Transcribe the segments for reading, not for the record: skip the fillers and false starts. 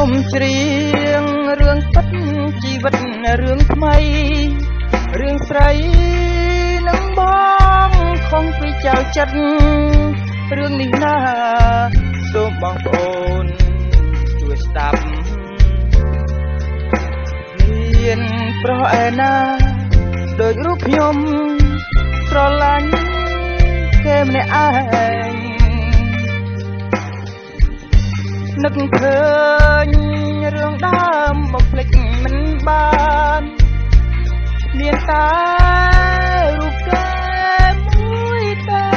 ខ្ញុំច្រៀងរឿងពិតជីវិតរឿងថ្មីរឿងស្រីនឹងបងខំពីចៅចិត្តរឿងនេះណាសូមបងប្អូនជួយស្ដាប់មានប្រុសឯណាដូចរូបខ្ញុំស្រឡាញ់គេម្នាក់ឯងនឹកឃើញរឿងដើមបំភ្លេចមិនបានមានតែរូបគេមួយតែ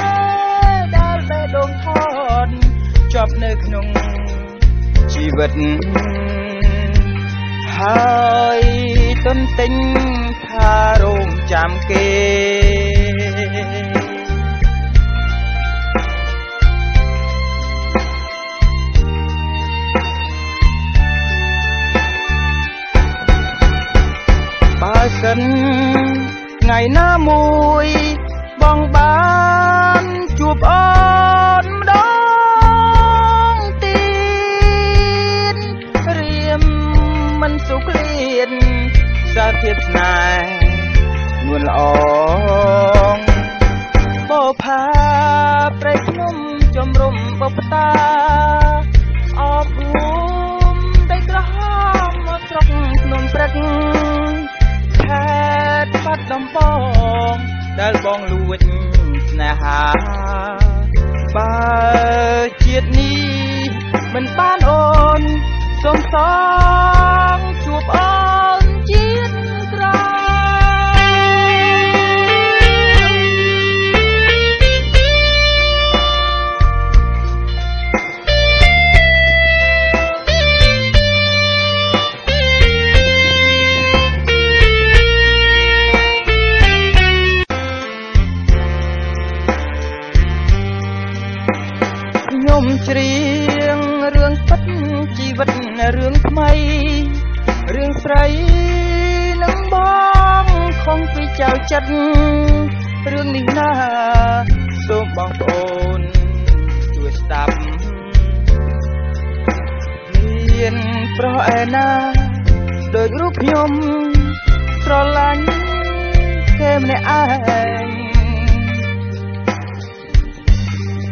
ដែលបេះដូងថតជាប់នៅក្នុងជីវិតហើយទន្ទិញថារងចាំគេបើសិនថ្ងៃណាមួយបងបានជួបអូនម្ដងទៀតរៀមមិនសុខលៀនសារធាតុស្នេហ៍នួនល្អងបោផាព្រៃភ្នំចំរំបបតាអបរួមដីក្រហមមកស្រុកភ្នំព្រឹកខេត្តបាត់ដំបងដែលបងលួចស្នេហាបើជាតិនេះមិនបានអូនសូមសងជួបអូនជាតិក្រោខ្ញុំច្រៀងរឿងពិតជីវិតរឿងថ្មីរឿងស្រីនឹងបងខំពីចៅចិត្តរឿងនេះណាសូមបងប្អូនជួយស្ដាប់មានប្រុសឯណាដូចរូបខ្ញុំស្រឡាញ់គេម្នាក់ឯង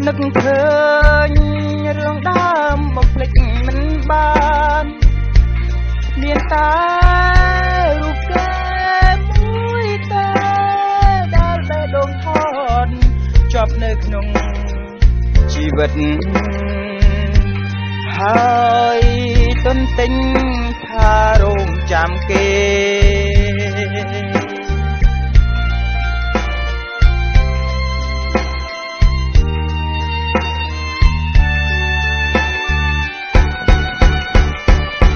នឹកឃើញរឿងដើមបំភ្លេចមិនបានមានតែរូបគេមួយតែដែលបេះដូងថតជាប់នៅក្នុងជីវិតហើយទន្ទិញថារងចាំគេ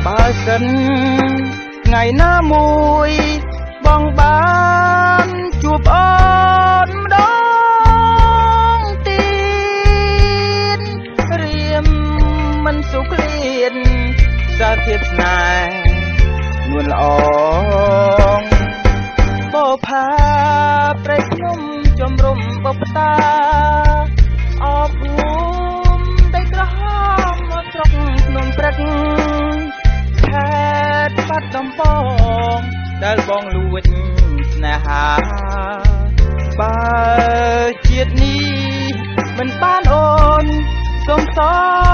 បើសិនថ្ងៃណាមួយបងបានជួបអូនម្ដងទៀតរៀមមិនសុខលៀនសារធាតុស្នេហ៍នួនល្អងបោផាព្រៃភ្នំចំរំបបតាអបរួមដីក្រហមមកស្រុកភ្នំព្រឹកខេត្តបាត់ដំបងដែលបងលួចស្នេហាបើជាតិនេះមិនបានអូនសូមសង